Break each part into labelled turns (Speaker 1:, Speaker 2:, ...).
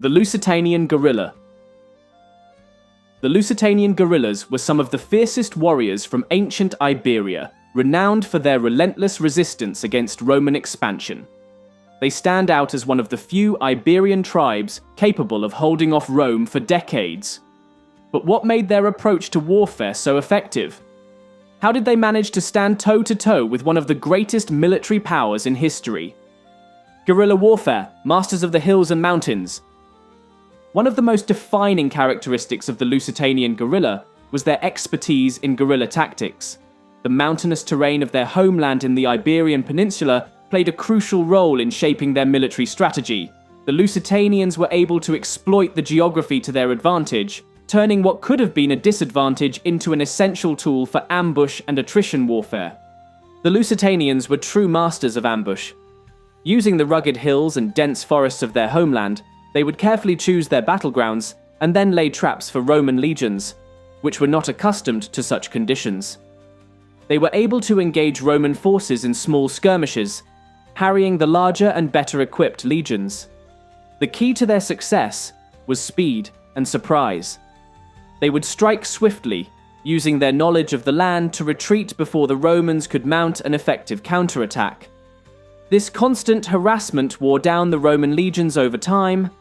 Speaker 1: The Lusitanian Guerrilla. The Lusitanian guerrillas were some of the fiercest warriors from ancient Iberia, renowned for their relentless resistance against Roman expansion. They stand out as one of the few Iberian tribes capable of holding off Rome for decades. But what made their approach to warfare so effective? How did they manage to stand toe-to-toe with one of the greatest military powers in history? Guerrilla warfare, masters of the hills and mountains. One of the most defining characteristics of the Lusitanian guerrilla was their expertise in guerrilla tactics. The mountainous terrain of their homeland in the Iberian Peninsula played a crucial role in shaping their military strategy. The Lusitanians were able to exploit the geography to their advantage, turning what could have been a disadvantage into an essential tool for ambush and attrition warfare. The Lusitanians were true masters of ambush. Using the rugged hills and dense forests of their homeland, they would carefully choose their battlegrounds and then lay traps for Roman legions, which were not accustomed to such conditions. They were able to engage Roman forces in small skirmishes, harrying the larger and better equipped legions. The key to their success was speed and surprise. They would strike swiftly, using their knowledge of the land to retreat before the Romans could mount an effective counterattack. This constant harassment wore down the Roman legions over time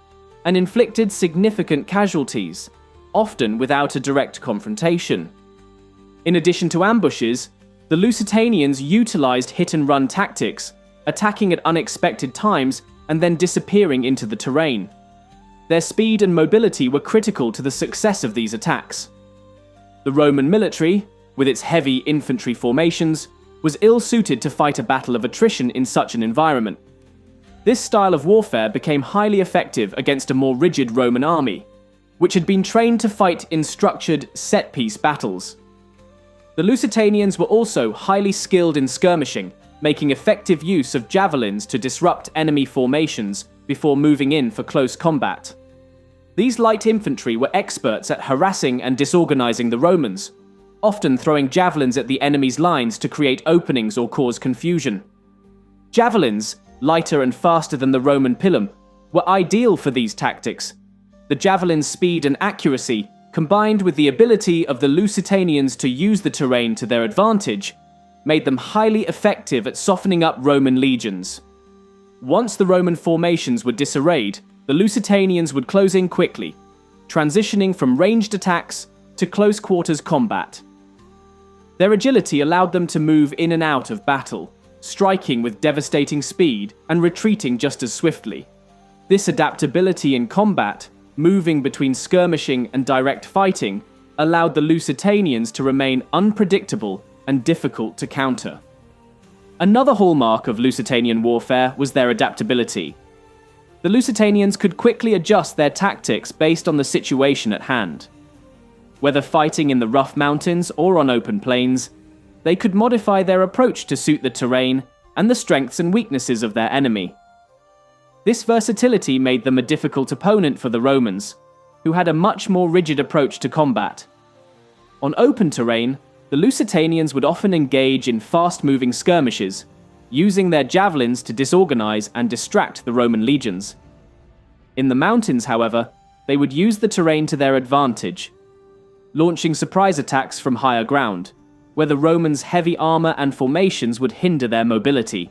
Speaker 1: and inflicted significant casualties, often without a direct confrontation. In addition to ambushes, the Lusitanians utilized hit-and-run tactics, attacking at unexpected times and then disappearing into the terrain. Their speed and mobility were critical to the success of these attacks. The Roman military, with its heavy infantry formations, was ill-suited to fight a battle of attrition in such an environment. This style of warfare became highly effective against a more rigid Roman army, which had been trained to fight in structured, set-piece battles. The Lusitanians were also highly skilled in skirmishing, making effective use of javelins to disrupt enemy formations before moving in for close combat. These light infantry were experts at harassing and disorganizing the Romans, often throwing javelins at the enemy's lines to create openings or cause confusion. Javelins, lighter and faster than the Roman pilum, were ideal for these tactics. The javelin's speed and accuracy, combined with the ability of the Lusitanians to use the terrain to their advantage, made them highly effective at softening up Roman legions. Once the Roman formations were disarrayed, the Lusitanians would close in quickly, transitioning from ranged attacks to close-quarters combat. Their agility allowed them to move in and out of battle, striking with devastating speed and retreating just as swiftly. This adaptability in combat, moving between skirmishing and direct fighting, allowed the Lusitanians to remain unpredictable and difficult to counter. Another hallmark of Lusitanian warfare was their adaptability. The Lusitanians could quickly adjust their tactics based on the situation at hand. Whether fighting in the rough mountains or on open plains, they could modify their approach to suit the terrain and the strengths and weaknesses of their enemy. This versatility made them a difficult opponent for the Romans, who had a much more rigid approach to combat. On open terrain, the Lusitanians would often engage in fast-moving skirmishes, using their javelins to disorganize and distract the Roman legions. In the mountains, however, they would use the terrain to their advantage, launching surprise attacks from higher ground, where the Romans' heavy armor and formations would hinder their mobility.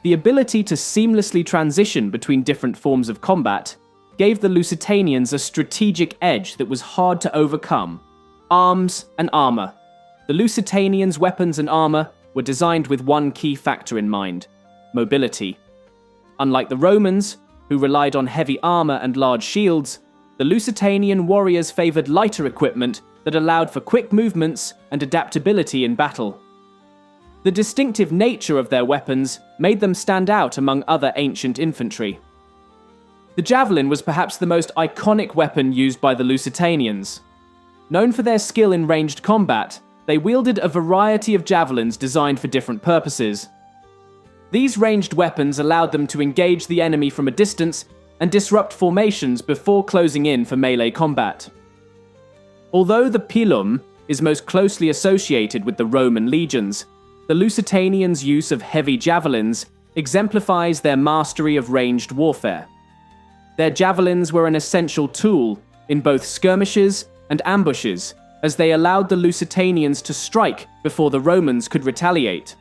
Speaker 1: The ability to seamlessly transition between different forms of combat gave the Lusitanians a strategic edge that was hard to overcome. Arms and armor. The Lusitanians' weapons and armor were designed with one key factor in mind: mobility. Unlike the Romans, who relied on heavy armor and large shields, the Lusitanian warriors favored lighter equipment that allowed for quick movements and adaptability in battle. The distinctive nature of their weapons made them stand out among other ancient infantry. The javelin was perhaps the most iconic weapon used by the Lusitanians. Known for their skill in ranged combat, they wielded a variety of javelins designed for different purposes. These ranged weapons allowed them to engage the enemy from a distance and disrupt formations before closing in for melee combat. Although the pilum is most closely associated with the Roman legions, the Lusitanians' use of heavy javelins exemplifies their mastery of ranged warfare. Their javelins were an essential tool in both skirmishes and ambushes, as they allowed the Lusitanians to strike before the Romans could retaliate.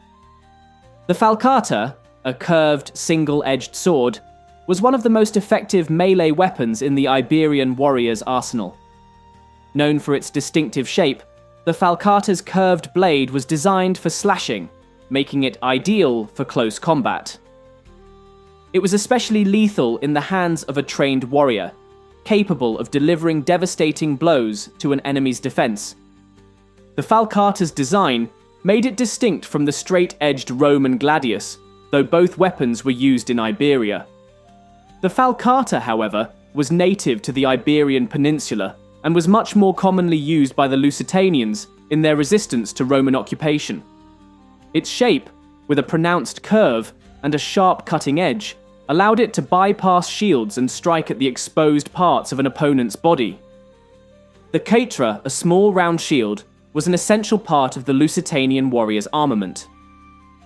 Speaker 1: The falcata, a curved, single-edged sword, was one of the most effective melee weapons in the Iberian warrior's arsenal. Known for its distinctive shape, the falcata's curved blade was designed for slashing, making it ideal for close combat. It was especially lethal in the hands of a trained warrior, capable of delivering devastating blows to an enemy's defense. The falcata's design made it distinct from the straight-edged Roman gladius, though both weapons were used in Iberia. The falcata, however, was native to the Iberian Peninsula and was much more commonly used by the Lusitanians in their resistance to Roman occupation. Its shape, with a pronounced curve and a sharp cutting edge, allowed it to bypass shields and strike at the exposed parts of an opponent's body. The catra, a small round shield, was an essential part of the Lusitanian warrior's armament.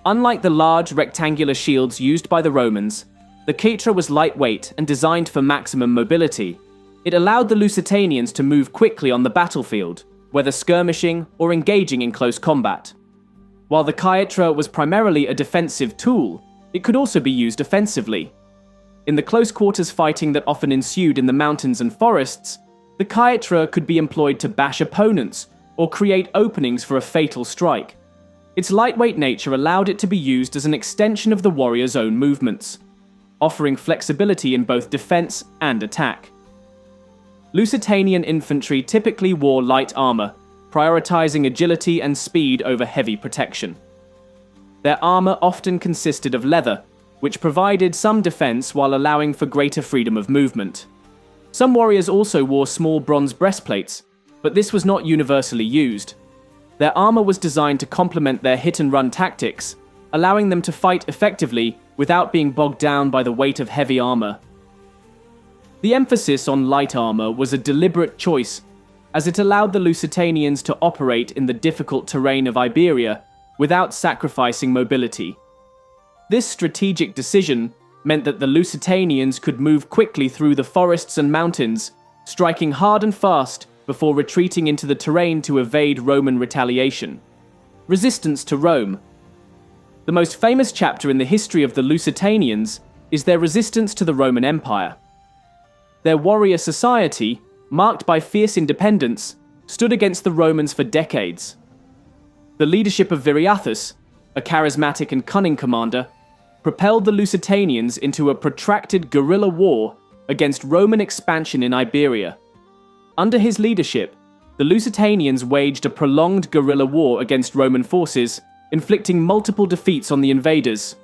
Speaker 1: Unlike the large rectangular shields used by the Romans, the catra was lightweight and designed for maximum mobility. It allowed the Lusitanians to move quickly on the battlefield, whether skirmishing or engaging in close combat. While the catra was primarily a defensive tool, it could also be used offensively. In the close quarters fighting that often ensued in the mountains and forests, the catra could be employed to bash opponents or create openings for a fatal strike. Its lightweight nature allowed it to be used as an extension of the warrior's own movements, offering flexibility in both defense and attack. Lusitanian infantry typically wore light armor, prioritizing agility and speed over heavy protection. Their armor often consisted of leather, which provided some defense while allowing for greater freedom of movement. Some warriors also wore small bronze breastplates, but this was not universally used. Their armor was designed to complement their hit-and-run tactics, allowing them to fight effectively without being bogged down by the weight of heavy armor. The emphasis on light armor was a deliberate choice, as it allowed the Lusitanians to operate in the difficult terrain of Iberia without sacrificing mobility. This strategic decision meant that the Lusitanians could move quickly through the forests and mountains, striking hard and fast before retreating into the terrain to evade Roman retaliation. Resistance to Rome. The most famous chapter in the history of the Lusitanians is their resistance to the Roman Empire. Their warrior society, marked by fierce independence, stood against the Romans for decades. The leadership of Viriathus, a charismatic and cunning commander, propelled the Lusitanians into a protracted guerrilla war against Roman expansion in Iberia. Under his leadership, the Lusitanians waged a prolonged guerrilla war against Roman forces, inflicting multiple defeats on the invaders.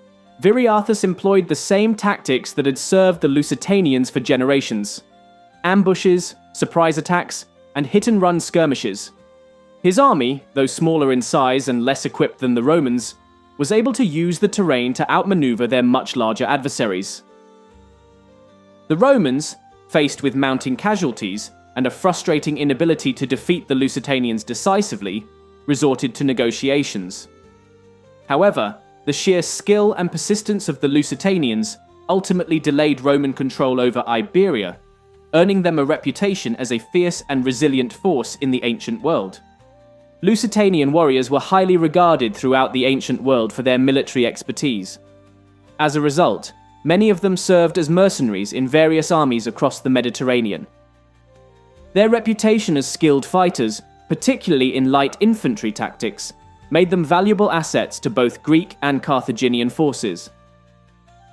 Speaker 1: Viriathus employed the same tactics that had served the Lusitanians for generations: ambushes, surprise attacks, and hit-and-run skirmishes. His army, though smaller in size and less equipped than the Romans, was able to use the terrain to outmaneuver their much larger adversaries. The Romans, faced with mounting casualties and a frustrating inability to defeat the Lusitanians decisively, resorted to negotiations. However, the sheer skill and persistence of the Lusitanians ultimately delayed Roman control over Iberia, earning them a reputation as a fierce and resilient force in the ancient world. Lusitanian warriors were highly regarded throughout the ancient world for their military expertise. As a result, many of them served as mercenaries in various armies across the Mediterranean. Their reputation as skilled fighters, particularly in light infantry tactics, made them valuable assets to both Greek and Carthaginian forces.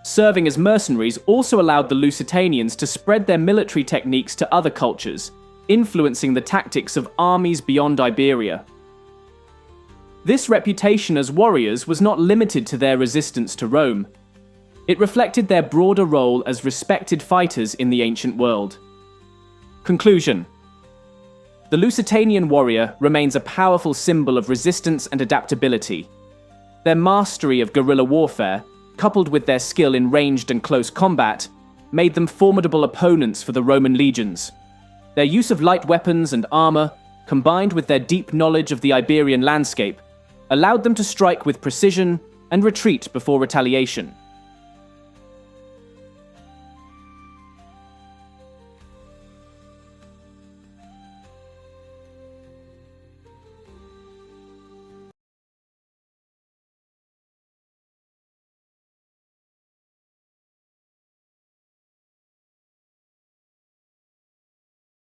Speaker 1: Serving as mercenaries also allowed the Lusitanians to spread their military techniques to other cultures, influencing the tactics of armies beyond Iberia. This reputation as warriors was not limited to their resistance to Rome. It reflected their broader role as respected fighters in the ancient world. Conclusion. The Lusitanian warrior remains a powerful symbol of resistance and adaptability. Their mastery of guerrilla warfare, coupled with their skill in ranged and close combat, made them formidable opponents for the Roman legions. Their use of light weapons and armor, combined with their deep knowledge of the Iberian landscape, allowed them to strike with precision and retreat before retaliation.